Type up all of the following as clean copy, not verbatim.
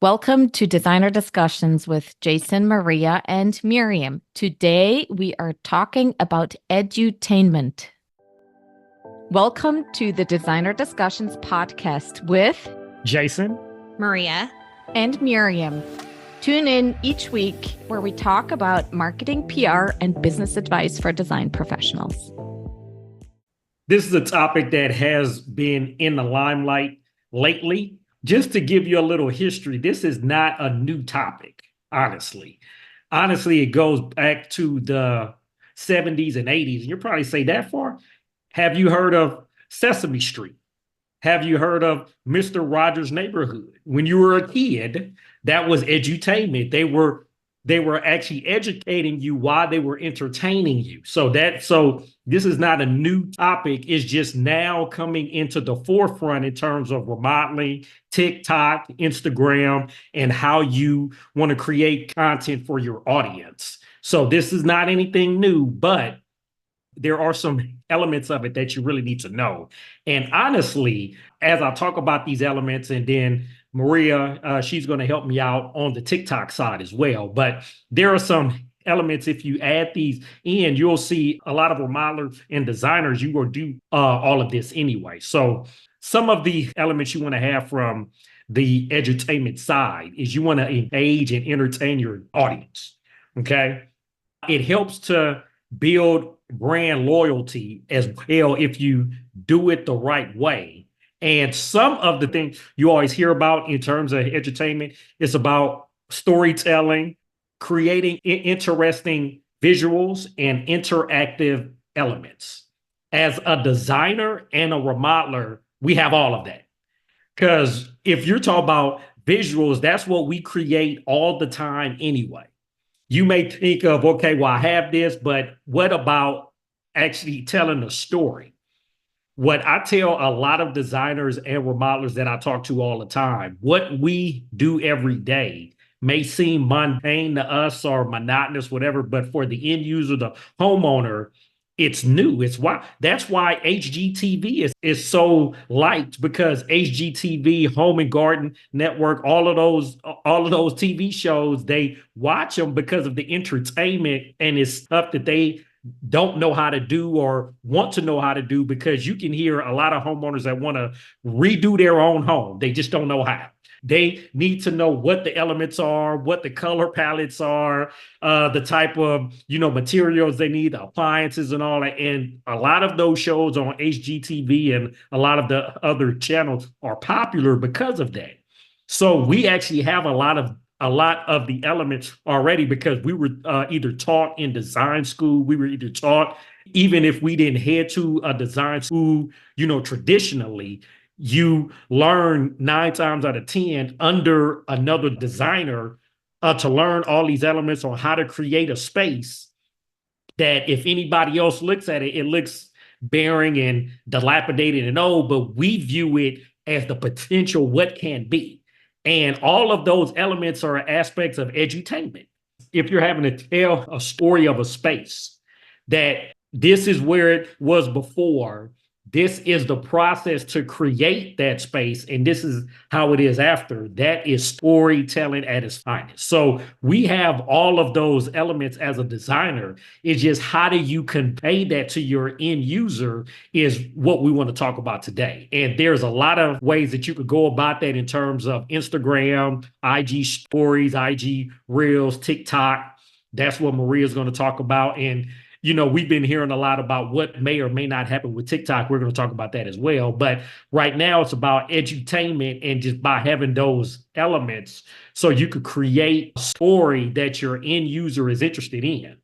Welcome to Designer Discussions with Jason, Maria, and Mirjam. Today we are talking about edutainment. Welcome to the Designer Discussions podcast with Jason, Maria, and Mirjam. Tune in each week where we talk about marketing, PR, and business advice for design professionals. this is a topic that has been in the limelight lately. Just to give you a little history, this is not a new topic, honestly. Honestly, it goes back to the 70s and 80s. And you'll probably say that far. Have you heard of Sesame Street? Have you heard of Mr. Rogers' Neighborhood? When you were a kid, that was edutainment. They were actually educating you while they were entertaining you. So this is not a new topic. It's just now coming into the forefront in terms of remodeling, TikTok, Instagram, and how you want to create content for your audience. So this is not anything new, but there are some elements of it that you really need to know. And honestly, as I talk about these elements, and then Maria, she's going to help me out on the TikTok side as well. But there are some elements, if you add these in, you'll see a lot of remodelers and designers, you will do all of this anyway. So some of the elements you want to have from the edutainment side is you want to engage and entertain your audience. Okay. It helps to build brand loyalty as well if you do it the right way. And some of the things you always hear about in terms of edutainment is about storytelling, creating interesting visuals and interactive elements. As a designer and a remodeler, we have all of that. Because if you're talking about visuals, that's what we create all the time anyway. You may think of, okay, well, I have this, but what about actually telling a story? What I tell a lot of designers and remodelers that I talk to all the time, what we do every day may seem mundane to us or monotonous, whatever, but for the end user, the homeowner, it's new. That's why HGTV is so liked, because HGTV, Home and Garden Network, all of those TV shows, they watch them because of the entertainment, and it's stuff that they don't know how to do or want to know how to do, because you can hear a lot of homeowners that want to redo their own home. They just don't know how. They need to know what the elements are, what the color palettes are, the type of, materials they need, the appliances and all that. And a lot of those shows on HGTV and a lot of the other channels are popular because of that. So we actually have a lot of the elements already, because we were either taught in design school, we were either taught, even if we didn't head to a design school, traditionally, you learn 9 times out of 10 under another designer to learn all these elements on how to create a space that if anybody else looks at it, it looks barren and dilapidated and old, but we view it as the potential what can be. And all of those elements are aspects of edutainment. If you're having to tell a story of a space, that this is where it was before, this is the process to create that space, and this is how it is after. That is storytelling at its finest. So we have all of those elements as a designer. It's just how do you convey that to your end user is what we want to talk about today. And there's a lot of ways that you could go about that in terms of Instagram, IG stories, IG Reels, TikTok. That's what Maria's going to talk about. And we've been hearing a lot about what may or may not happen with TikTok. We're going to talk about that as well. But right now it's about edutainment, and just by having those elements so you could create a story that your end user is interested in.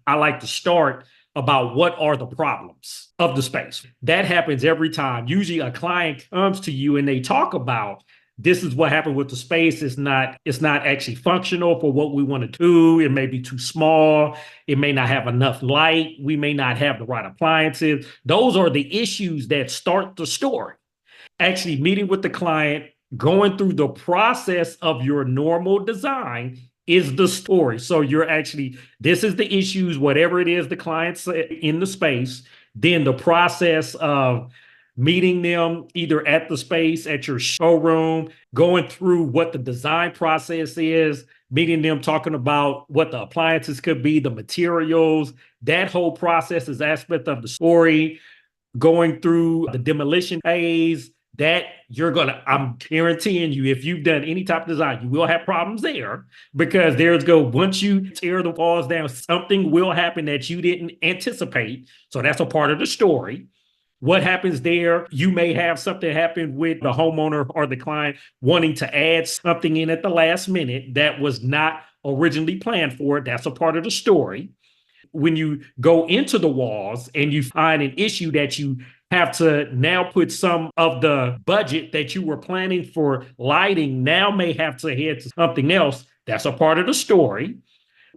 I like to start about what are the problems of the space. That happens every time. Usually a client comes to you and they talk about, this is what happened with the space. It's not actually functional for what we want to do. It may be too small. It may not have enough light. We may not have the right appliances. Those are the issues that start the story. Actually meeting with the client, going through the process of your normal design is the story. So this is the issues, whatever it is the client said in the space, then the process of meeting them either at the space, at your showroom, going through what the design process is, meeting them, talking about what the appliances could be, the materials. That whole process is aspect of the story. Going through the demolition phase, that I'm guaranteeing you, if you've done any type of design, you will have problems there, because once you tear the walls down, something will happen that you didn't anticipate. So that's a part of the story. What happens there? You may have something happen with the homeowner or the client wanting to add something in at the last minute that was not originally planned for it. That's a part of the story. When you go into the walls and you find an issue that you have to now put some of the budget that you were planning for lighting now may have to head to something else. That's a part of the story.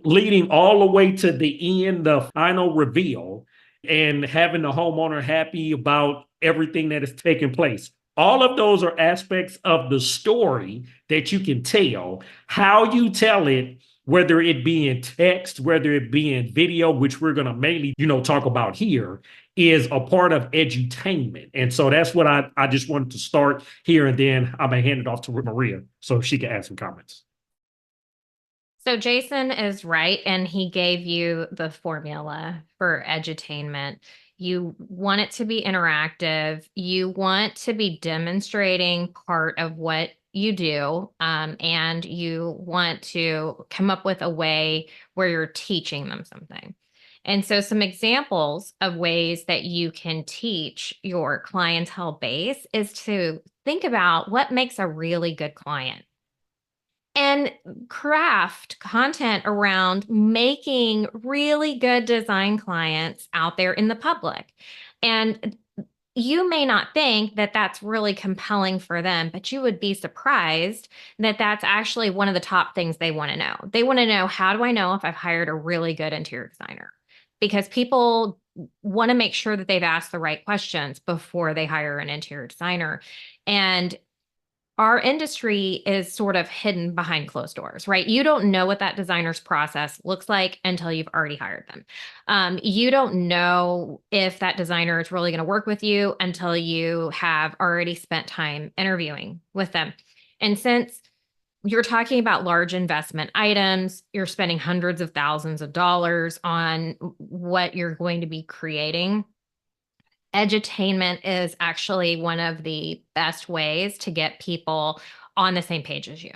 Leading all the way to the end, the final reveal, and having the homeowner happy about everything that is taking place. All of those are aspects of the story that you can tell. How you tell it, whether it be in text, whether it be in video, which we're going to mainly, talk about here, is a part of edutainment. And so that's what I just wanted to start here, and then I'm going to hand it off to Maria so she can add some comments. So Jason is right, and he gave you the formula for edutainment. You want it to be interactive. You want to be demonstrating part of what you do, and you want to come up with a way where you're teaching them something. And so some examples of ways that you can teach your clientele base is to think about what makes a really good client and craft content around making really good design clients out there in the public. And you may not think that that's really compelling for them, but you would be surprised that that's actually one of the top things they want to know. They want to know, how do I know if I've hired a really good interior designer? Because people want to make sure that they've asked the right questions before they hire an interior designer. And our industry is sort of hidden behind closed doors, right? You don't know what that designer's process looks like until you've already hired them. You don't know if that designer is really going to work with you until you have already spent time interviewing with them. And since you're talking about large investment items, you're spending hundreds of thousands of dollars on what you're going to be creating. Edutainment is actually one of the best ways to get people on the same page as you.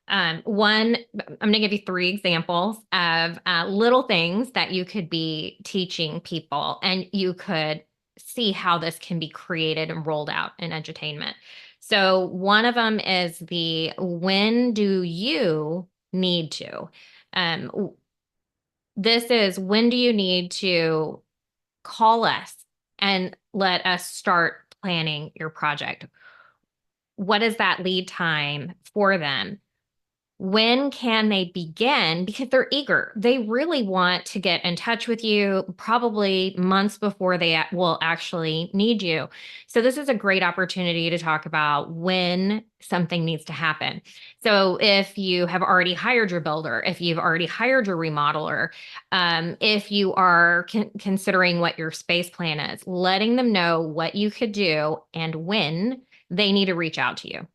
I'm going to give you 3 examples of little things that you could be teaching people, and you could see how this can be created and rolled out in edutainment. So one of them is the when do you need to. This is when do you need to call us and let us start planning your project. What is that lead time for them? When can they begin? Because they're eager. They really want to get in touch with you probably months before they will actually need you. So this is a great opportunity to talk about when something needs to happen. So if you have already hired your builder, if you've already hired your remodeler, if you are considering what your space plan is, letting them know what you could do and when they need to reach out to you.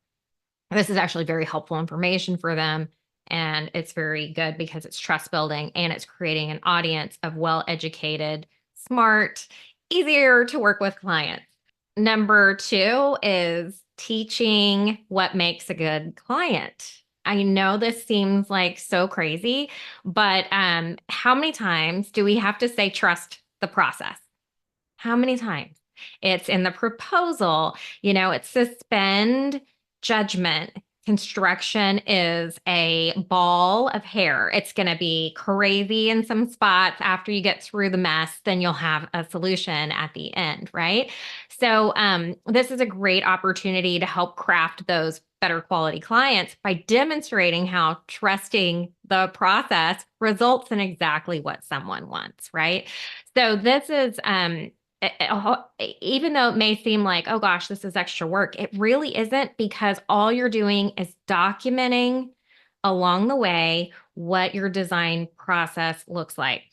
This is actually very helpful information for them, and it's very good because it's trust building and it's creating an audience of well-educated, smart, easier to work with clients. Number 2 is teaching what makes a good client. I know this seems like so crazy, but how many times do we have to say trust the process? How many times? It's in the proposal, it's suspend judgment. Construction is a ball of hair. It's going to be crazy in some spots. After you get through the mess, then you'll have a solution at the end, right? So this is a great opportunity to help craft those better quality clients by demonstrating how trusting the process results in exactly what someone wants, right? So this is even though it may seem like, oh gosh, this is extra work, it really isn't, because all you're doing is documenting along the way what your design process looks like.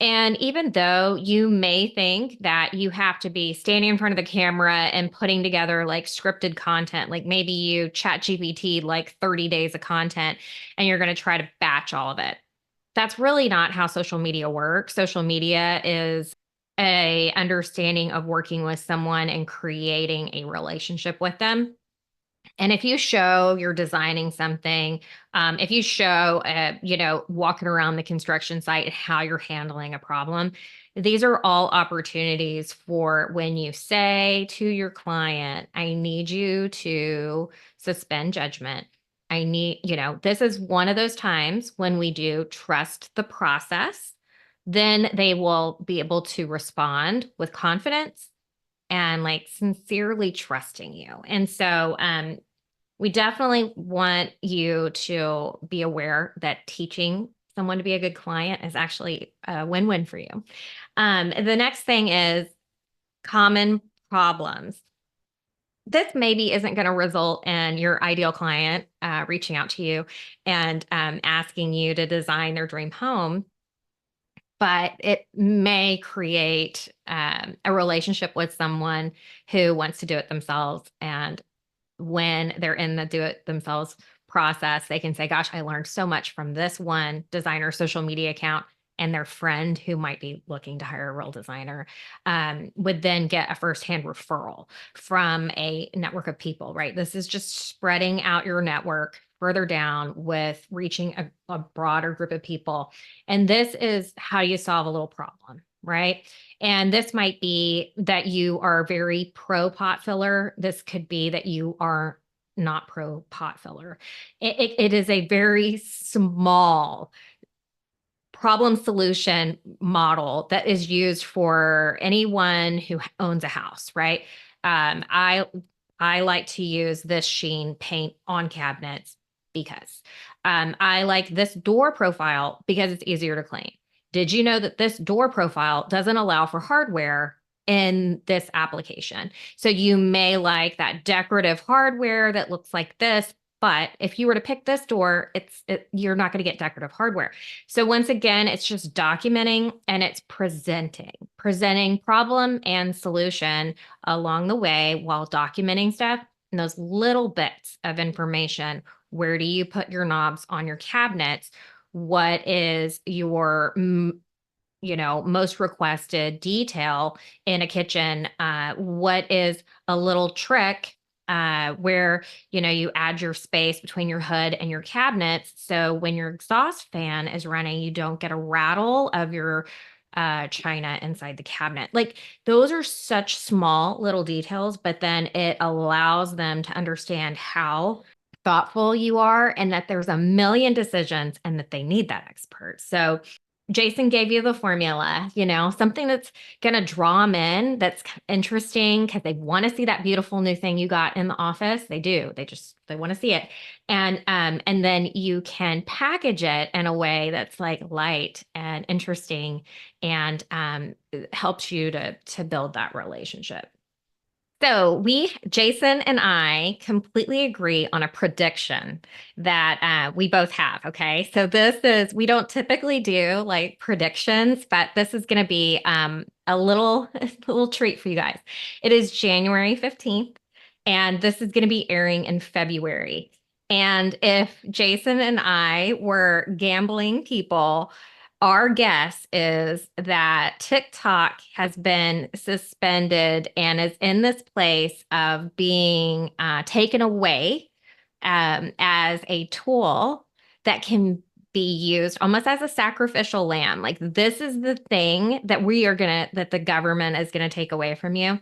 And even though you may think that you have to be standing in front of the camera and putting together like scripted content, like maybe you chat GPT like 30 days of content and you're going to try to batch all of it. That's really not how social media works. Social media is a understanding of working with someone and creating a relationship with them. And if you show you're designing something, if you show, walking around the construction site and how you're handling a problem, these are all opportunities for when you say to your client, I need you to suspend judgment. This is one of those times when we do trust the process, then they will be able to respond with confidence and like sincerely trusting you. And so, we definitely want you to be aware that teaching someone to be a good client is actually a win-win for you. The next thing is common problems. This maybe isn't going to result in your ideal client reaching out to you and asking you to design their dream home, but it may create a relationship with someone who wants to do it themselves. And when they're in the do it themselves process, they can say, gosh, I learned so much from this one designer social media account. And their friend who might be looking to hire a real designer would then get a firsthand referral from a network of people, right? This is just spreading out your network further down with reaching a broader group of people. And this is how you solve a little problem, right? And this might be that you are very pro pot filler. This could be that you are not pro pot filler. It is a very small problem solution model that is used for anyone who owns a house, right? I like to use this sheen paint on cabinets because I like this door profile because it's easier to clean. Did you know that this door profile doesn't allow for hardware in this application? So you may like that decorative hardware that looks like this, but if you were to pick this door, you're not going to get decorative hardware. So once again, it's just documenting and it's presenting problem and solution along the way while documenting stuff and those little bits of information. Where do you put your knobs on your cabinets? What is your most requested detail in a kitchen? What is a little trick where you add your space between your hood and your cabinets, so when your exhaust fan is running, you don't get a rattle of your china inside the cabinet. Like, those are such small little details, but then it allows them to understand how thoughtful you are and that there's a million decisions and that they need that expert. So Jason gave you the formula, something that's going to draw them in, that's interesting because they want to see that beautiful new thing you got in the office. They do. They want to see it. And then you can package it in a way that's like light and interesting and helps you to build that relationship. So Jason and I completely agree on a prediction that we both have. Okay. So we don't typically do like predictions, but this is going to be a little treat for you guys. It is January 15th, and this is going to be airing in February. And if Jason and I were gambling people, our guess is that TikTok has been suspended and is in this place of being taken away as a tool that can be used almost as a sacrificial lamb. Like, this is the thing that that the government is going to take away from you.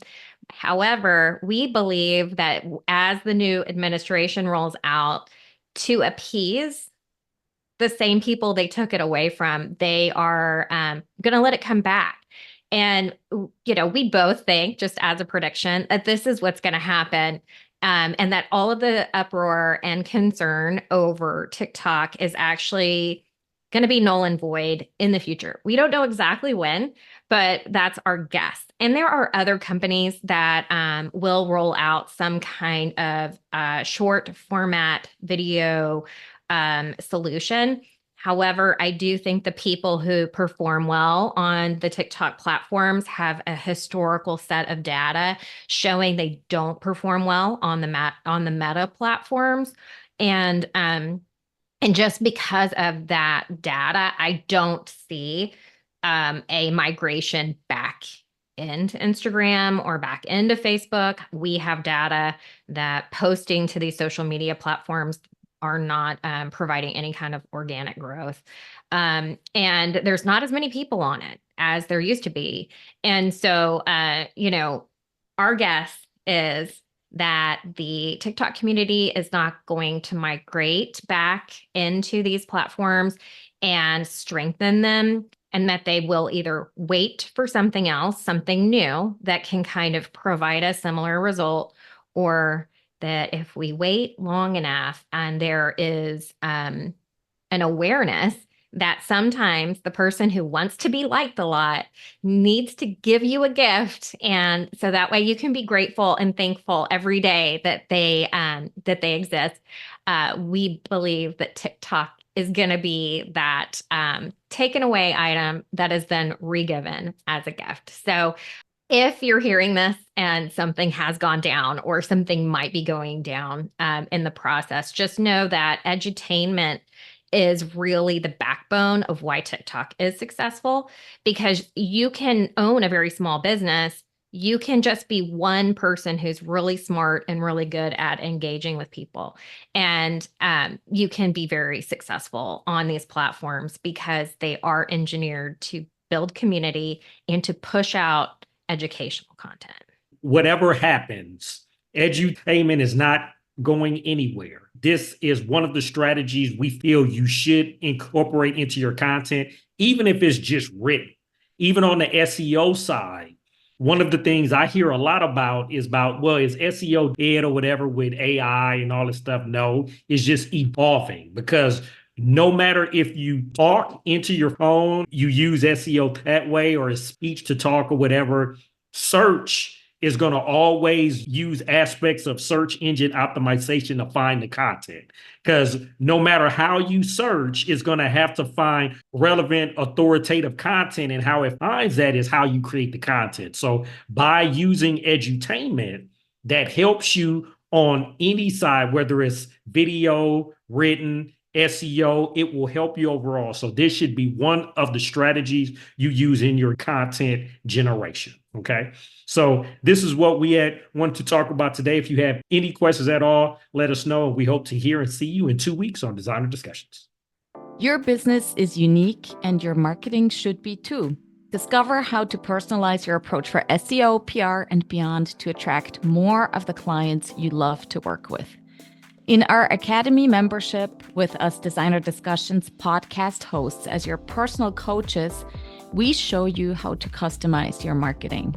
However, we believe that as the new administration rolls out, to appease the same people they took it away from, they are going to let it come back. And, we both think, just as a prediction, that this is what's going to happen. And that all of the uproar and concern over TikTok is actually going to be null and void in the future. We don't know exactly when, but that's our guess. And there are other companies that will roll out some kind of short format video solution However, I do think the people who perform well on the TikTok platforms have a historical set of data showing they don't perform well on the Meta platforms. And just because of that data, I don't see a migration back into Instagram or back into Facebook. We have data that posting to these social media platforms are not providing any kind of organic growth. And there's not as many people on it as there used to be. And so, our guess is that the TikTok community is not going to migrate back into these platforms and strengthen them, and that they will either wait for something else, something new that can kind of provide a similar result, or that if we wait long enough and there is an awareness that sometimes the person who wants to be liked a lot needs to give you a gift. And so that way you can be grateful and thankful every day that they exist. We believe that TikTok is going to be that taken away item that is then re-given as a gift. So if you're hearing this and something has gone down or something might be going down in the process, just know that edutainment is really the backbone of why TikTok is successful, because you can own a very small business. You can just be one person who's really smart and really good at engaging with people. And you can be very successful on these platforms because they are engineered to build community and to push out educational content. Whatever happens, edutainment is not going anywhere. This is one of the strategies we feel you should incorporate into your content, even if it's just written. Even on the SEO side, one of the things I hear a lot about is SEO dead or whatever with AI and all this stuff? No, it's just evolving, because no matter if you talk into your phone, you use SEO that way, or speech to talk or whatever, search is going to always use aspects of search engine optimization to find the content. Because no matter how you search, it's going to have to find relevant, authoritative content, and how it finds that is how you create the content. So by using edutainment, that helps you on any side, whether it's video, written, SEO, it will help you overall. So this should be one of the strategies you use in your content generation. Okay. So this is what we want to talk about today. If you have any questions at all, let us know. We hope to hear and see you in 2 weeks on Designer Discussions. Your business is unique and your marketing should be too. Discover how to personalize your approach for SEO, PR, and beyond to attract more of the clients you love to work with. In our Academy membership, with us Designer Discussions podcast hosts as your personal coaches, we show you how to customize your marketing.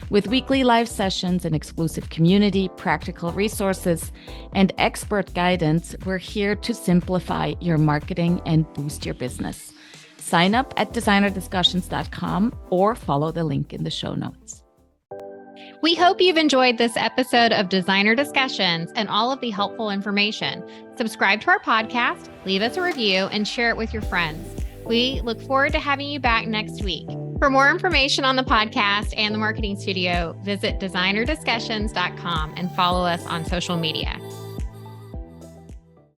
With weekly live sessions, an exclusive community, practical resources, and expert guidance, we're here to simplify your marketing and boost your business. Sign up at designerdiscussions.com or follow the link in the show notes. We hope you've enjoyed this episode of Designer Discussions and all of the helpful information. Subscribe to our podcast, leave us a review, and share it with your friends. We look forward to having you back next week. For more information on the podcast and the marketing studio, visit designerdiscussions.com and follow us on social media.